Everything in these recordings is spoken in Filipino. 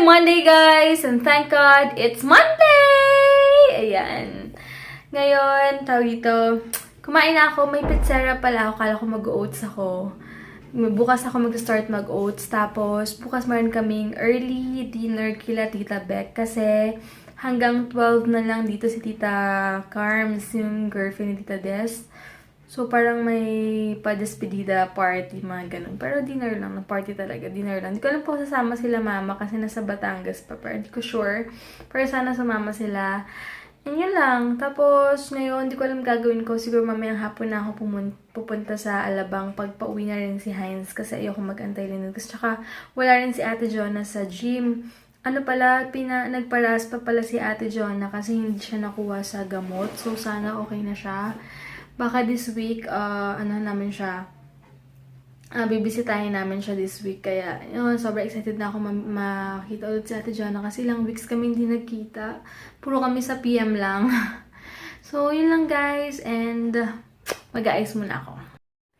Monday, guys! And thank God, it's Monday! Ayan. Ngayon, tawag dito, kumain na ako. May pizzeria pala ako. Kala ko mag-oats ako. Bukas ako mag-start mag-oats. Tapos, bukas meron kaming early dinner kila Tita Beck. Kasi, hanggang 12 na lang dito si Tita Carms, yung girlfriend ni Tita Des. So, parang may pa-despedida party, mga ganun. Pero dinner lang, na party talaga, dinner lang. Hindi ko alam po sasama sila mama kasi nasa Batangas pa, pero hindi ko sure. Pero sana sumama sila. And yun lang. Tapos, ngayon, hindi ko alam gagawin ko. Siguro mamayang hapon na ako pupunta sa Alabang pag pauwi na rin si Heinz kasi ayoko mag-antay rin. Kasi tsaka, wala rin si Ate Jonah sa gym. Ano pala, nagparas pa pala si Ate Jonah kasi hindi siya nakuha sa gamot. So, sana okay na siya. Baka this week, namin siya, bibisitahin namin siya this week. Kaya, yun, sobrang excited na ako makita ulit si Ate Jana kasi ilang weeks kami hindi nagkita. Puro kami sa PM lang. So, yun lang guys, and mag-aayos muna ako.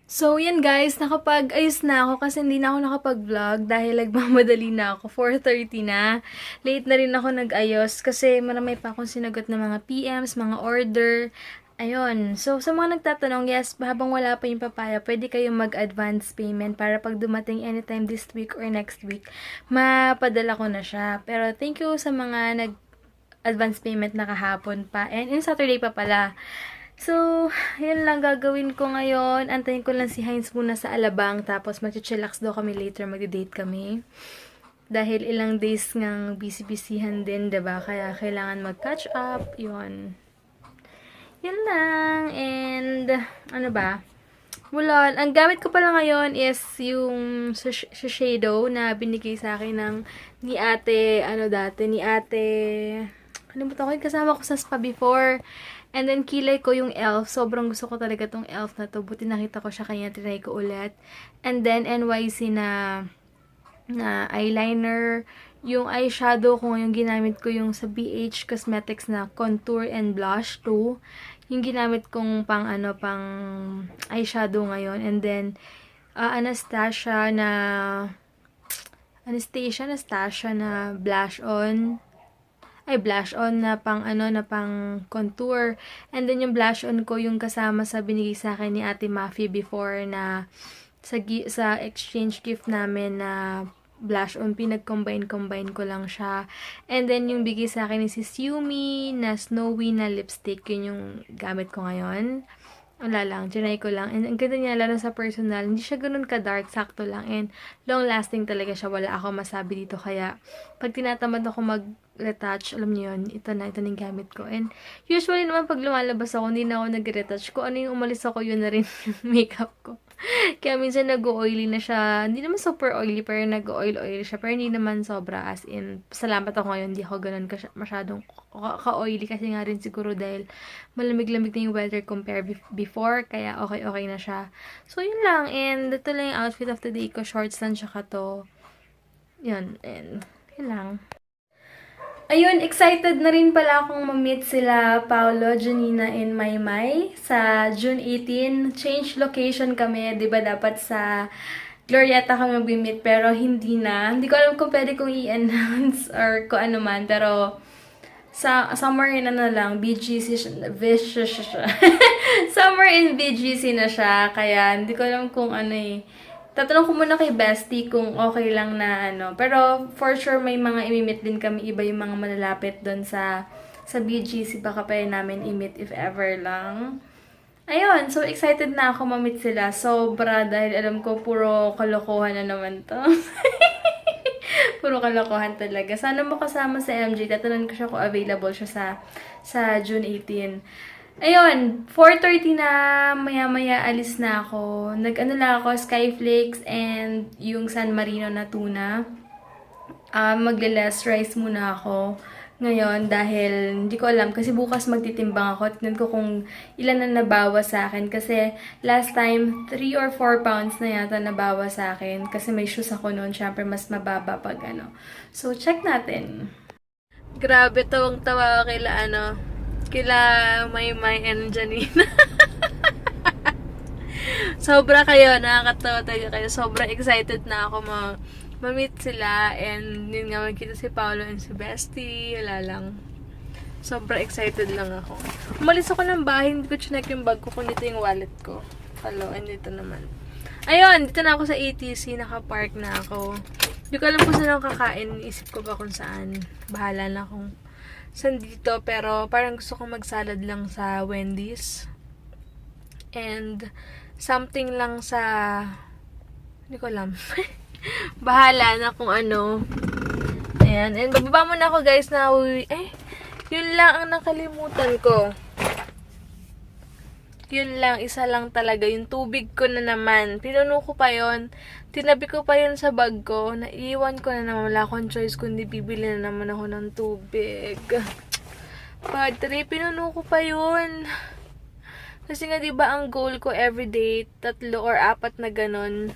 So, yan guys, nakapag-ayos na ako kasi hindi na ako nakapag-vlog dahil nagmamadali na ako. 4:30 na. Late na rin ako nag-ayos kasi marami pa akong sinagot ng mga PMs, mga order. Ayun. So, sa mga nagtatanong, yes, habang wala pa yung papaya, pwede kayong mag-advance payment para pag dumating anytime this week or next week, mapadala ko na siya. Pero, thank you sa mga nag-advance payment na kahapon pa. And, in Saturday pa pala. So, yun lang gagawin ko ngayon. Antayin ko lang si Heinz muna sa Alabang. Tapos, mag-chillax daw kami later. Mag-date kami. Dahil ilang days ngang busy-busyhan din, diba? Kaya, kailangan mag-catch up. Yun. Yun lang. And, ano ba? Wala. Ang gamit ko pala ngayon is yung shadow na binigay sa akin ni ate, ni ate, kalimutan ko yung kasama ko sa spa before. And then, kilay ko yung elf. Sobrang gusto ko talaga tong elf na to. Buti nakita ko siya, kanya trinay ko ulit. And then, NYC na eyeliner. Yung eyeshadow ko ngayon, ginamit ko yung sa BH Cosmetics na contour and blush too. Yung ginamit kong pang eyeshadow ngayon. And then, Anastasia na blush on. Blush on na pang contour. And then, yung blush on ko, yung kasama sa binigay sa akin ni Ate Mafi before na sa exchange gift namin na blush on, pinag-combine ko lang siya. And then, yung bigay sa akin ni Sis Yumi na snowy na lipstick, yun yung gamit ko ngayon. Wala lang, trinay ko lang. And ang ganda niya, lalo sa personal, hindi siya ganun ka-dark, sakto lang. And long-lasting talaga siya, wala ako masabi dito. Kaya, pag tinatamad ako mag-retouch, alam niyo yun, ito na yung gamit ko. And usually naman, pag lumalabas ako, hindi na ako nag-retouch. Kung ano yung umalis ako, yun na rin yung makeup ko. Kaya minsan nag-oily na siya. Hindi naman super oily, pero nag-oil siya. Pero hindi naman sobra, as in, salamat ako ngayon, hindi ako ganun masyadong ka-oily. Kasi nga rin siguro dahil malamig-lamig na yung weather compare before. Kaya okay na siya. So, yun lang. And ito lang yung outfit of the day ko. Shorts lang siya to. Yun. And yun lang. Ayun, excited na rin pala akong ma-meet sila Paolo, Janina, and Maymay sa June 18. Change location kami, di ba dapat sa Glorieta kami mag-meet, pero hindi na. Hindi ko alam kung pwede kong i-announce or kung ano man, pero somewhere in lang, BGC, somewhere in BGC na siya, kaya hindi ko alam kung ano eh. Tatanong ko muna kay Bestie kung okay lang na pero for sure may mga imimit din kami, iba yung mga malalapit doon sa BGC, baka pwede namin i-meet if ever lang. Ayun, so excited na ako ma-meet sila. Sobra, dahil alam ko puro kalokohan na naman to. Puro kalokohan talaga. Sana makasama sa MJ. Tatanong ko siya kung available siya sa June 18. Ayun, 4:30 na, maya-maya alis na ako. Lang ako, Skyflakes and yung San Marino na tuna. Magle-less rice muna ako ngayon dahil hindi ko alam. Kasi bukas magtitimbang ako. Tignan ko kung ilan na nabawas sa akin. Kasi last time, 3 or 4 pounds na yata nabawas sa akin. Kasi may shoes ako noon. Siyempre, mas mababa pag So, check natin. Grabe, tawang-tawa kila Maymay and Janina. Sobra kayo, nakakatawa talaga kayo. Sobrang excited na ako ma-meet sila. And yun nga, magkita si Paolo and si Bestie. Wala lang. Sobrang excited lang ako. Umalis ako ng bahay, hindi ko chinek yung bag ko, kung dito yung wallet ko. Hello, and dito naman. Ayun, dito na ako sa ATC, nakapark na ako. Hindi ko alam kung saan ako kakain, isip ko ba kung saan. Bahala na kung saan dito, pero parang gusto kong magsalad lang sa Wendy's. And something lang sa, hindi ko alam. Bahala na kung ano. Ayan, and bababa muna ako guys na yun lang ang nakalimutan ko. Yun lang, isa lang talaga. Yung tubig ko na naman. Pinuno ko pa yun. Tinabi ko pa yun sa bag ko. Naiwan ko na naman. Wala akong choice kundi bibili na naman ako ng tubig. Padre, pinuno ko pa yun. Kasi nga diba ang goal ko everyday, 3 or 4 na ganun.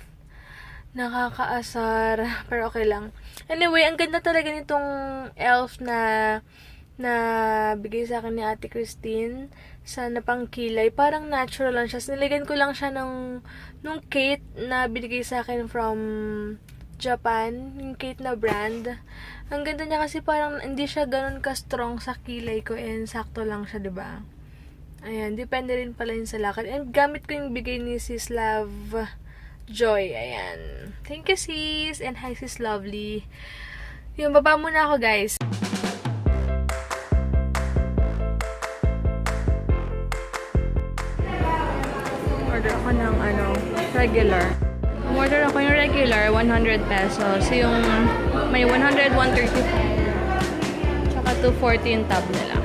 Nakakaasar. Pero okay lang. Anyway, ang ganda talaga nitong elf na bigay sa akin ni Ate Christine sa napangkilay. Parang natural lang siya. Nilagyan ko lang siya nung Kate na binigay sa akin from Japan. Yung Kate na brand. Ang ganda niya kasi parang hindi siya ganun ka-strong sa kilay ko and sakto lang siya, diba? Ayan, depende rin pala yun sa lakad. And gamit ko yung bigay ni Sis Love Joy. Ayan. Thank you, sis. And hi, Sis Lovely. Yung baba muna ako, guys. Order ako ng regular. Order ako yung regular, 100 pesos. Yung may 100, 135. Tsaka 240 yung tab nila.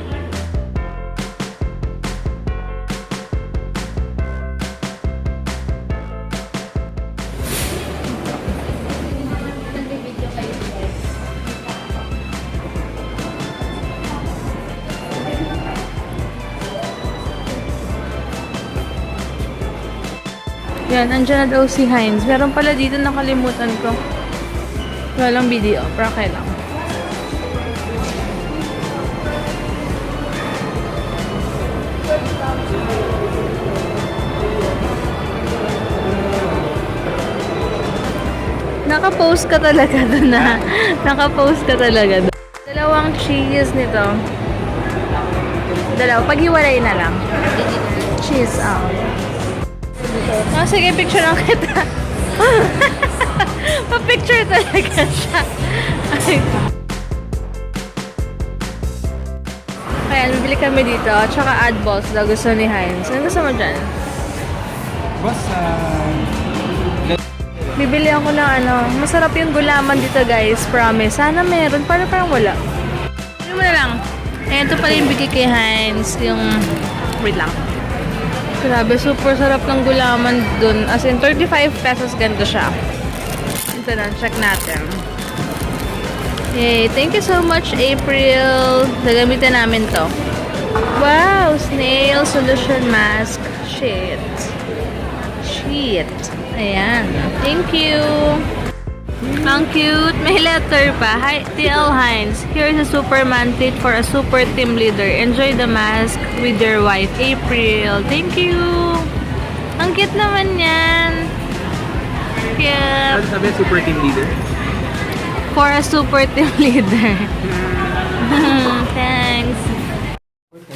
Yan, andyan na daw si Heinz. Meron pala dito, nakalimutan ko. Walang video, pero okay lang. Naka-post ka talaga doon na. Naka-post ka talaga doon. 2 cheese nito. 2. Paghiwalay na lang. Cheese, sige, picture lang kita. Pa-picture talaga siya. Kaya, bibili kami dito. Tsaka add balls daw gusto ni Heinz. Ano gusto mo dyan? Boss, Bibili ako ng masarap yung gulaman dito guys. Promise. Sana meron. Parang wala. Ano mo na lang. Ayan, ito pala yung bigay kay Heinz. Yung, wait lang. Grabe, super sarap ng gulaman dun. As in, 35 pesos ganito siya. Ito na, check natin. Yay, thank you so much, April. Gagamitin namin to. Wow, snail solution mask. Shit. Ayan. Thank you. Ang cute. May letter pa. Hi, TL Heinz. Here is a Superman treat for a super team leader. Enjoy the mask with your wife, April. Thank you. Ang cute naman yan. Cute. ano sabi, super team leader? For a super team leader. Thanks.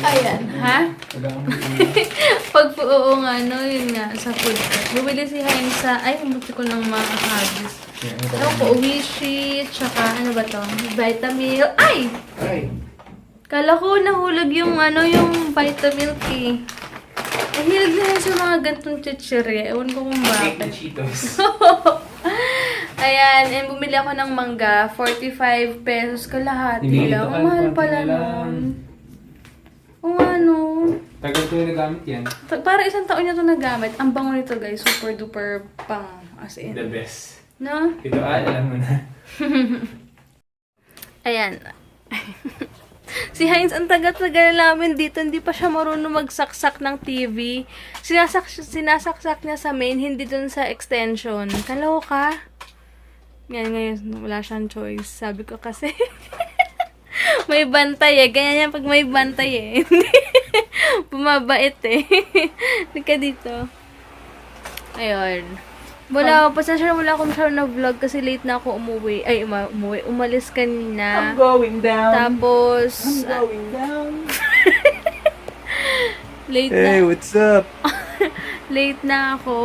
Ayan, ha? Oo nga, yun nga, sa food court. Bumili si Heinz sa, buti ko ng mga habis. Ewan ko, Uwishi, tsaka, ano ba to? Vitamilk. Ay! Kala ko nahulog yung, yung Vitamilk eh. Mahilig na yun sa mga gantong chichirya. Ewan ko kung bakit. Cheetos. Ayan, and bumili ako ng mangga. 45 pesos kalahati lang. Ang mahal pala nun. Kung Tagal ko yung nagamit yan. para 1 taon niya ito nagamit. Ang bango nito guys. Super duper pang. As in. The best. No? Ito alam mo na. Ayan. Si Heinz, ang tagal-tagal namin dito. Hindi pa siya marunong magsaksak ng TV. Sinasaksak niya sa main, hindi dun sa extension. Kaloka. Ngayon, wala siyang choice. Sabi ko kasi, may bantay eh. Ganyan yan pag may bantay eh. Bumabait eh. Hindi ka dito. Ayun. Pasensya na wala akong masyadong na vlog kasi late na ako umuwi. Ay, umalis kanina. going down. Tapos, Going down. late Hey, na. what's up? Late na ako.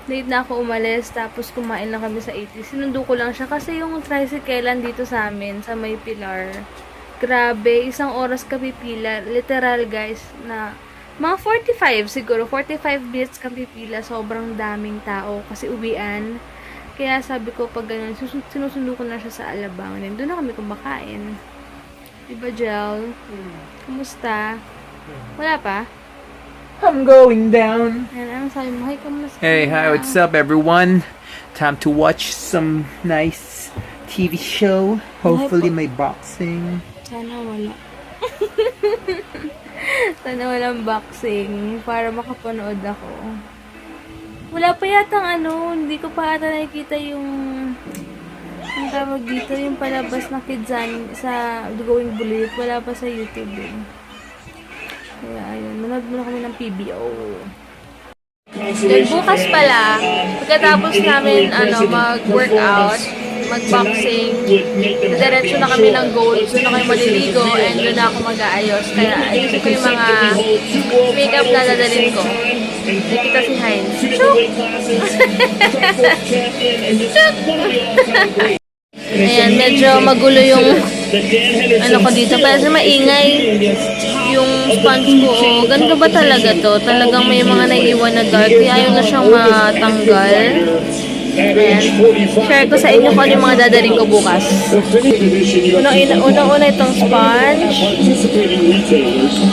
Late na ako umalis. Tapos, kumain lang kami sa 80. Sinundo ko lang siya kasi yung tricycle dito sa amin, sa may Pilar. Grabe, 1 oras kami pila. Literal, guys, na mga 45 siguro. 45 minutes kami pila. Sobrang daming tao kasi uwian. Kaya sabi ko, pag ganun, sinusundo ko na siya sa Alabang. And doon na kami kumakain. Diba, Jel? Kumusta? Wala pa? I'm going down. Ayan, anong sabi mo? Hi, kamusta? Hey, hi, what's up, everyone? Time to watch some nice TV show. Hopefully, may boxing. Sana wala. Sana walang boxing para makapanood ako. Wala pa yatang hindi ko pa ata nakikita yung tawag dito, yung palabas na Kidzan sa Going Bulit. Wala pa sa YouTube eh. Kaya ayun, manood muna kami ng PBO. Then bukas pala, pagkatapos namin mag-workout, mag-boxing, diretso na kami ng goals, doon na kami maliligo, and doon na ako mag-aayos. Kaya ayusin ko yung mga makeup na dadalhin ko. Nakita si Heinz. Chuk! Chuk! Ayan, medyo magulo yung ko dito. Pero maingay yung sponge ko. Oh, ganito ba talaga to? Talagang may mga naiiwan na dark. Kaya ayaw na siyang matanggal. Ayan. Share ko sa inyo kung ano yung mga dadaling ko bukas. Unang-una itong sponge.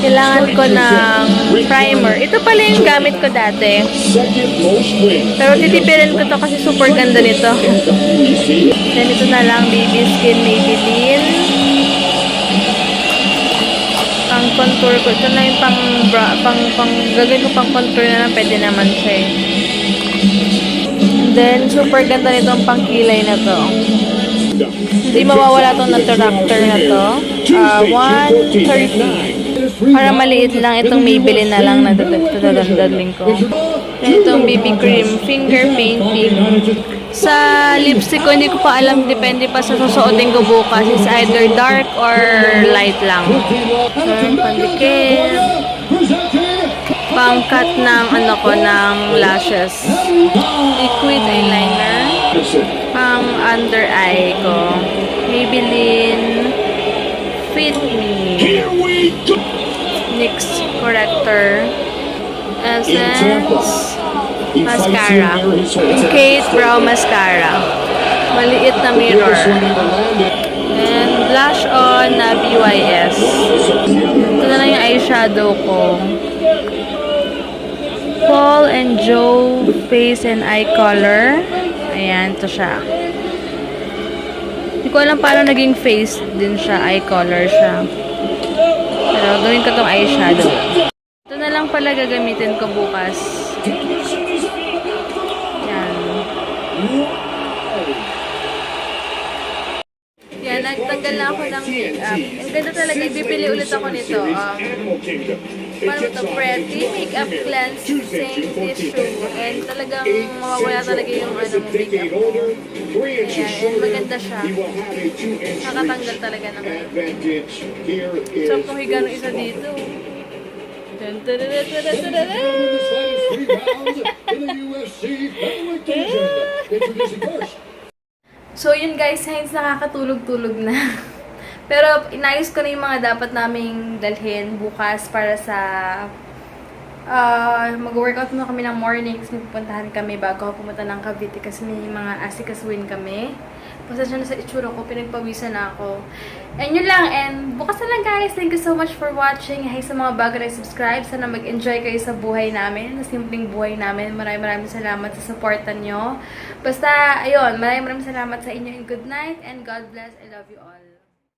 Kailangan ko ng primer. Ito pala yung gamit ko dati. Pero titipirin ko to kasi super ganda nito. Then ito na lang, Baby Skin Maybelline. Pang contour ko. Ito na yung gagawin ko pang contour na lang. Pwede naman siya eh. Then, super ganda nitong pangkilay na to. Hindi mawawala tong nattractor na to. 130. Para maliit lang itong Maybelline na lang na dadalhin ko. Then, itong BB cream, finger painting. Sa lipstick ko, hindi ko pa alam. Depende pa sa susuotin ko bukas. It's either dark or light lang. So, pandikit. Pang-cut ng ng lashes. Liquid eyeliner. Pang under eye ko. Maybelline Fit Me. NYX corrector. Essence. Mascara. Kate Brow Mascara. Maliit na mirror. And blush on na BYS. Ito na lang yung eyeshadow ko. Paul and Joe Face and Eye Color. Ayan, ito siya. Hindi ko alam paano naging face din siya, eye color siya. Pero gawin ko tong eyeshadow. Ito na lang pala gagamitin ko bukas. Yan. Yan, nagtanggal na ako ng makeup. Ang ganda talaga, bibili ulit ako nito. Paano ito? Pretty Makeup Cleansing Tissue. And talagang mawawala talaga yung makeup mo. Ayan, and maganda siya. Nakatanggal talaga ng makeup. So, kung higa ng isa dito. Dun, dun, dun, dun, dun, dun, dun, dun. So, yun guys, Heinz nakakatulog-tulog na. Pero, inayos ko na yung mga dapat naming dalhin bukas para sa mag-workout muna kami ng morning kasi may pupuntahan kami bago ako pumunta ng Cavite kasi may mga asikasuin kami. Pasensya na sa itsura ko, pinagpawisan na ako. And yun lang, and bukas na lang guys. Thank you so much for watching. Hi sa mga bago na subscribe. Sana mag-enjoy kayo sa buhay namin, sa simpleng buhay namin. Maraming salamat sa supportan nyo. Basta, ayun, maraming salamat sa inyo and good night and God bless. I love you all.